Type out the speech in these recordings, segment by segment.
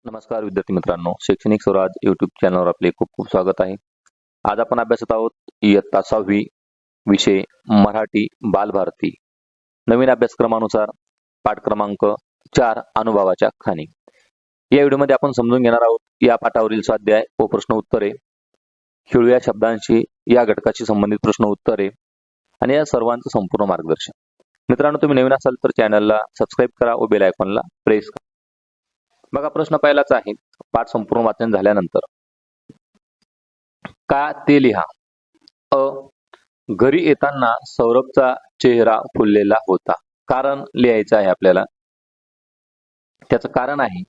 नमस्कार विद्यार्थी मित्रांनो, शैक्षणिक स्वराज यूट्यूब चॅनलवर आपले खूप खूप स्वागत आहे. आज आपण अभ्यासत आहोत इयत्ता 6वी विषय मराठी बालभारती. नवीन अभ्यासक्रमानुसार पाठ क्रमांक 4 अनुभवाच्या खाणी. या व्हिडिओमध्ये आपण समजून घेणार आहोत या पाठावरील स्वाध्याय व प्रश्न उत्तरे, खेळूया शब्दांशी या घटकाशी संबंधित प्रश्न उत्तरे आणि या सर्वांचं संपूर्ण मार्गदर्शन. मित्रांनो, तुम्ही नवीन असाल तर चॅनलला सबस्क्राईब करा व बेल आयकॉनला प्रेस करा. बघा, प्रश्न पहिलाच आहे. पाठ संपूर्ण वाचन झाल्यानंतर का ते लिहा. अ. घरी येताना सौरभचा चेहरा फुललेला होता. कारण लिहायचं आहे आपल्याला. त्याचं कारण आहे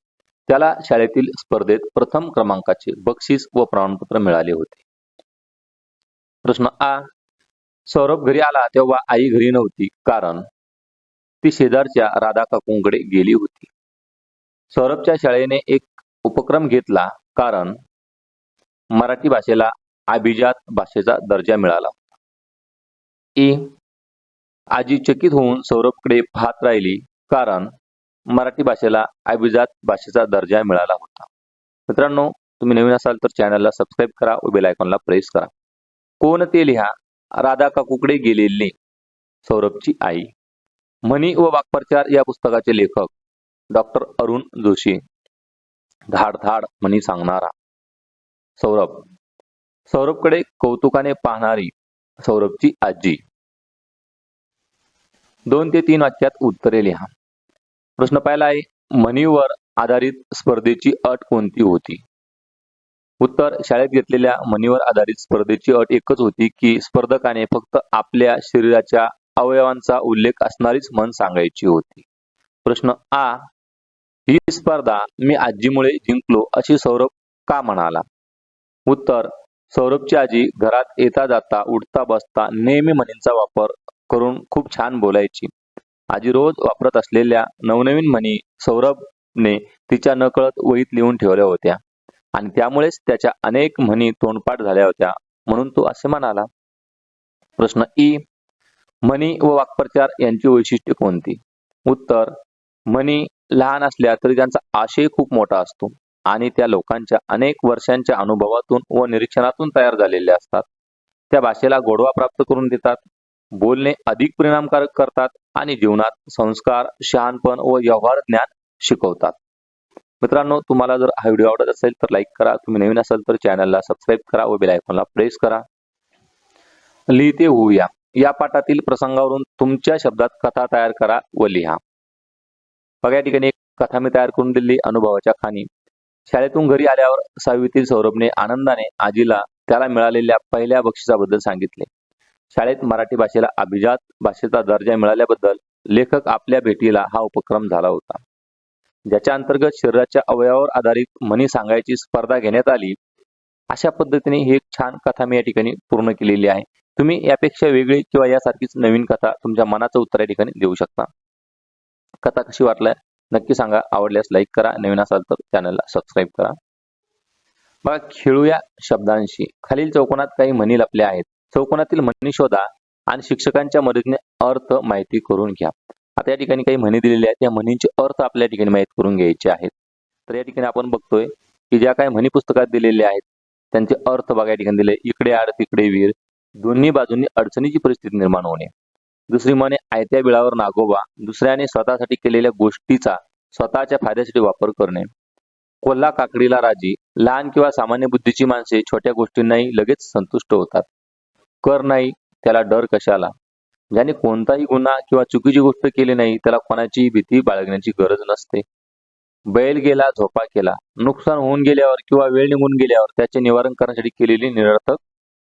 त्याला शाळेतील स्पर्धेत प्रथम क्रमांकाचे बक्षीस व प्रमाणपत्र मिळाले होते. प्रश्न आ. सौरभ घरी आला तेव्हा आई घरी नव्हती, कारण ती शेजारच्या राधा काकूंकडे गेली होती. सौरभच्या शाळेने एक उपक्रम घेतला, कारण मराठी भाषेला अभिजात भाषेचा दर्जा मिळाला होता. ई. आजी चकित होऊन सौरभकडे पाहत राहिली, कारण मराठी भाषेला अभिजात भाषेचा दर्जा मिळाला होता. मित्रांनो, तुम्ही नवीन असाल तर चॅनलला सबस्क्राईब करा व बेल आयकॉनला प्रेस करा. कोण ते लिहा. राधा काकूकडे गेलेली सौरभची आई. म्हणी व वाक्प्रचार या पुस्तकाचे लेखक डॉक्टर अरुण जोशी. धाड धाड म्हणी सांगणारा सौरभ. सौरभकडे कौतुकाने पाहणारी सौरभची आजी. 2 ते 3 वाक्यात उत्तरे लिहा. प्रश्न पहिला आहे. म्हणीवर आधारित स्पर्धेची अट कोणती होती? उत्तर. शाळेत घेतलेल्या म्हणीवर आधारित स्पर्धेची अट एकच होती की स्पर्धकाने फक्त आपल्या शरीराच्या अवयवांचा उल्लेख असणारीच म्हण सांगायची होती. प्रश्न आ. ही स्पर्धा मी आजीमुळे जिंकलो अशी सौरभ का म्हणाला? उत्तर. सौरभची आजी घरात येता जाता उठता बसता नेहमी म्हणींचा वापर करून खूप छान बोलायची. आजी रोज वापरत असलेल्या नवनवीन म्हणी सौरभने तिच्या नकळत वहीत लिहून ठेवल्या होत्या आणि त्यामुळेच त्याच्या अनेक म्हणी तोंडपाठ झाल्या होत्या, म्हणून तो असे म्हणाला. प्रश्न ई. म्हणी व वाक्प्रचार यांची वैशिष्ट्ये कोणती? उत्तर. म्हणी लहान असल्या तरी त्यांचा आशय खूप मोठा असतो आणि त्या लोकांच्या अनेक वर्षांच्या अनुभवातून व निरीक्षणातून तयार झालेल्या असतात. त्या भाषेला गोडवा प्राप्त करून देतात, बोलणे अधिक परिणामकारक करतात आणि जीवनात संस्कार, शहाणपण व व्यवहार ज्ञान शिकवतात. मित्रांनो, तुम्हाला जर हा व्हिडिओ आवडत असेल तर लाईक करा. तुम्ही नवीन असाल तर चॅनलला सबस्क्राईब करा व बेल आयकॉनला प्रेस करा. लिहिते होऊया. या पाठातील प्रसंगावरून तुमच्या शब्दात कथा तयार करा व लिहा. बघा, या ठिकाणी एक कथा मी तयार करून दिली. अनुभवाच्या खाणी. शाळेतून घरी आल्यावर 6वीतील सौरभने आनंदाने आजीला त्याला मिळालेल्या पहिल्या बक्षिसाबद्दल सांगितले. शाळेत मराठी भाषेला अभिजात भाषेचा दर्जा मिळाल्याबद्दल लेखक आपल्या भेटीला हा उपक्रम झाला होता, ज्याच्या अंतर्गत शरीराच्या अवयवावर आधारित म्हणी सांगायची स्पर्धा घेण्यात आली. अशा पद्धतीने ही एक छान कथा मी या ठिकाणी पूर्ण केलेली आहे. तुम्ही यापेक्षा वेगळी किंवा यासारखीच नवीन कथा तुमच्या मनाचं उत्तर या ठिकाणी देऊ शकता. कथा कशी वाटल्या नक्की सांगा. आवडल्यास लाईक करा. नवीन असाल तर चॅनलला सबस्क्राईब करा. बघा, खेळूया शब्दांशी. खालील चौकोनात काही म्हणी लपल्या आहेत. चौकोनातील म्हणी शोधा आणि शिक्षकांच्या मदतीने अर्थ माहिती करून घ्या. आता या ठिकाणी काही म्हणी दिलेल्या आहेत. या म्हणींचे अर्थ आपल्या ठिकाणी माहित करून घ्यायचे आहेत. तर या ठिकाणी आपण बघतोय की ज्या काही म्हणी पुस्तकात दिलेल्या आहेत त्यांचे अर्थ बघा या ठिकाणी दिले. इकडे आड तिकडे वीर, दोन्ही बाजूंनी अडचणीची परिस्थिती निर्माण होणे. दुसरी म्हण आहे आयत्या बिळावर नागोबा. दुसऱ्याने स्वतःसाठी केलेल्या गोष्टीचा स्वतःच्या फायद्यासाठी वापर करणे. कोल्हा काकडीला राजी. लहान किंवा सामान्य बुद्धीची माणसे छोट्या गोष्टींनाही लगेच संतुष्ट होतात. कर नाही त्याला डर कशाला. ज्याने कोणताही गुन्हा किंवा चुकीची गोष्ट केली नाही त्याला कोणाची भीती बाळगण्याची गरज नसते. बैल गेला झोपा केला. नुकसान होऊन गेल्यावर किंवा वेळ निघून गेल्यावर त्याचे निवारण करण्यासाठी केलेली निरर्थक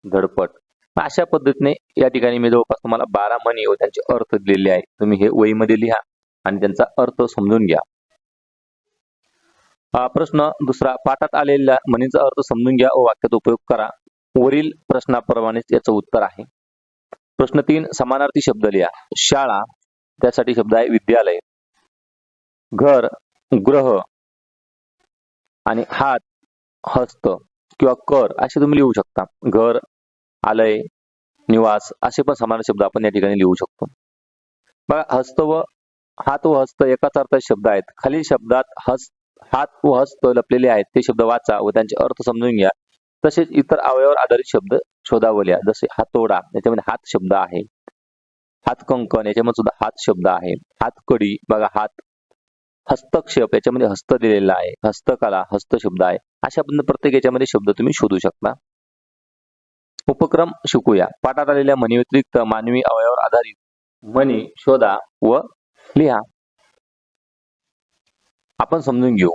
धडपड. अशा पद्धतीने या ठिकाणी मी जवळपास तुम्हाला 12 म्हणी व त्यांचे अर्थ दिलेले आहेत. तुम्ही हे वहीमध्ये लिहा आणि त्यांचा अर्थ समजून घ्या. प्रश्न दुसरा. पाठात आलेल्या म्हणींचा अर्थ समजून घ्या व वाक्यात उपयोग करा. वरील प्रश्नाप्रमाणेच याचं उत्तर आहे. प्रश्न 3. समानार्थी शब्द लिहा. शाळा, त्यासाठी शब्द आहे विद्यालय. घर, गृह आणि हात, हस्त किंवा कर असे तुम्ही लिहू शकता. घर, आलय, निवास असे पण समान शब्द आपण या ठिकाणी लिहू शकतो. बघा, हस्त व हात व हस्त एकाच अर्थाचे शब्द आहेत. खालील शब्दात हस्त हात व हस्त लपलेले आहेत ते शब्द वाचा व त्यांचे अर्थ समजून घ्या. तसेच इतर अवयवावर आधारित शब्द शोधावे लिहा. जसे हातोडा याच्यामध्ये हात शब्द आहे. हातकंकण याच्यामध्ये सुद्धा हात शब्द आहे. हातकडी बघा हात. हस्तक्षेप याच्यामध्ये हस्त दिलेला आहे. हस्तकला हस्त शब्द आहे. अशा पद्धतीने प्रत्येक याच्यामध्ये शब्द तुम्ही शोधू शकता. उपक्रम शिकूया. पाठात आलेल्या म्हणी व्यतिरिक्त मानवी अवयवावर आधारित म्हणी शोधा व लिहा. आपण समजून घेऊ.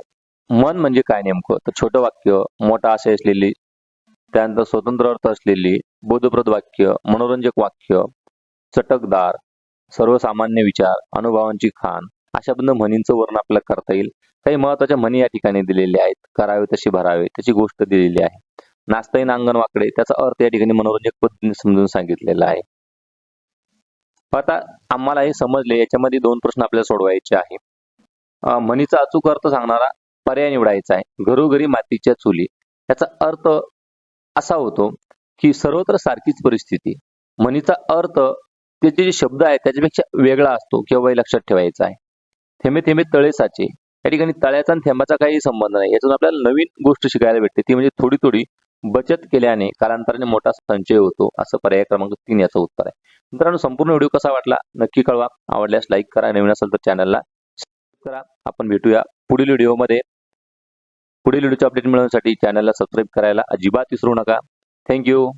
मन म्हणजे काय नेमकं? तर छोटं वाक्य, मोठा आशय असलेली, त्यानंतर स्वतंत्र अर्थ असलेली, बोधप्रद वाक्य, मनोरंजक वाक्य, चटकदार, सर्वसामान्य विचार, अनुभवांची खाण, अशा पद्धतीने म्हणींचं वर्णन आपल्याला करता येईल. काही महत्त्वाच्या म्हणी या ठिकाणी दिलेल्या आहेत. करावे तसे भरावे, त्याची गोष्ट दिलेली आहे. नाचता येईन अंगण वाकडे, त्याचा अर्थ या ठिकाणी मनोरंजक पद्धतीने समजून सांगितलेला आहे. आता आम्हाला हे समजले. याच्यामध्ये 2 प्रश्न आपल्याला सोडवायचे आहे. म्हणीचा अचूक अर्थ सांगणारा पर्याय निवडायचा आहे. घरोघरी मातीच्या चुली, याचा अर्थ असा होतो की सर्वत्र सारखीच परिस्थिती. म्हणीचा अर्थ त्याचे जे शब्द आहेत त्याच्यापेक्षा वेगळा असतो किंवा लक्षात ठेवायचा आहे. थेंबे थेंबे तळे साचे, या ठिकाणी तळ्याचा आणि थेंबाचा काही संबंध नाही. यातून आपल्याला नवीन गोष्ट शिकायला भेटते, ती म्हणजे थोडी थोडी बचत केल्याने कालांतराने मोठा संचय होतो. असं पर्याय क्रमांक 3 याचं उत्तर आहे. मित्रांनो, संपूर्ण व्हिडिओ कसा वाटला नक्की कळवा. आवडल्यास लाईक करा, नवीन असेल तर चॅनलला सबस्क्राईब करा. आपण भेटूया पुढील व्हिडिओमध्ये. पुढील व्हिडिओचे अपडेट मिळवण्यासाठी चॅनलला सबस्क्राईब करायला अजिबात विसरू नका. थँक्यू.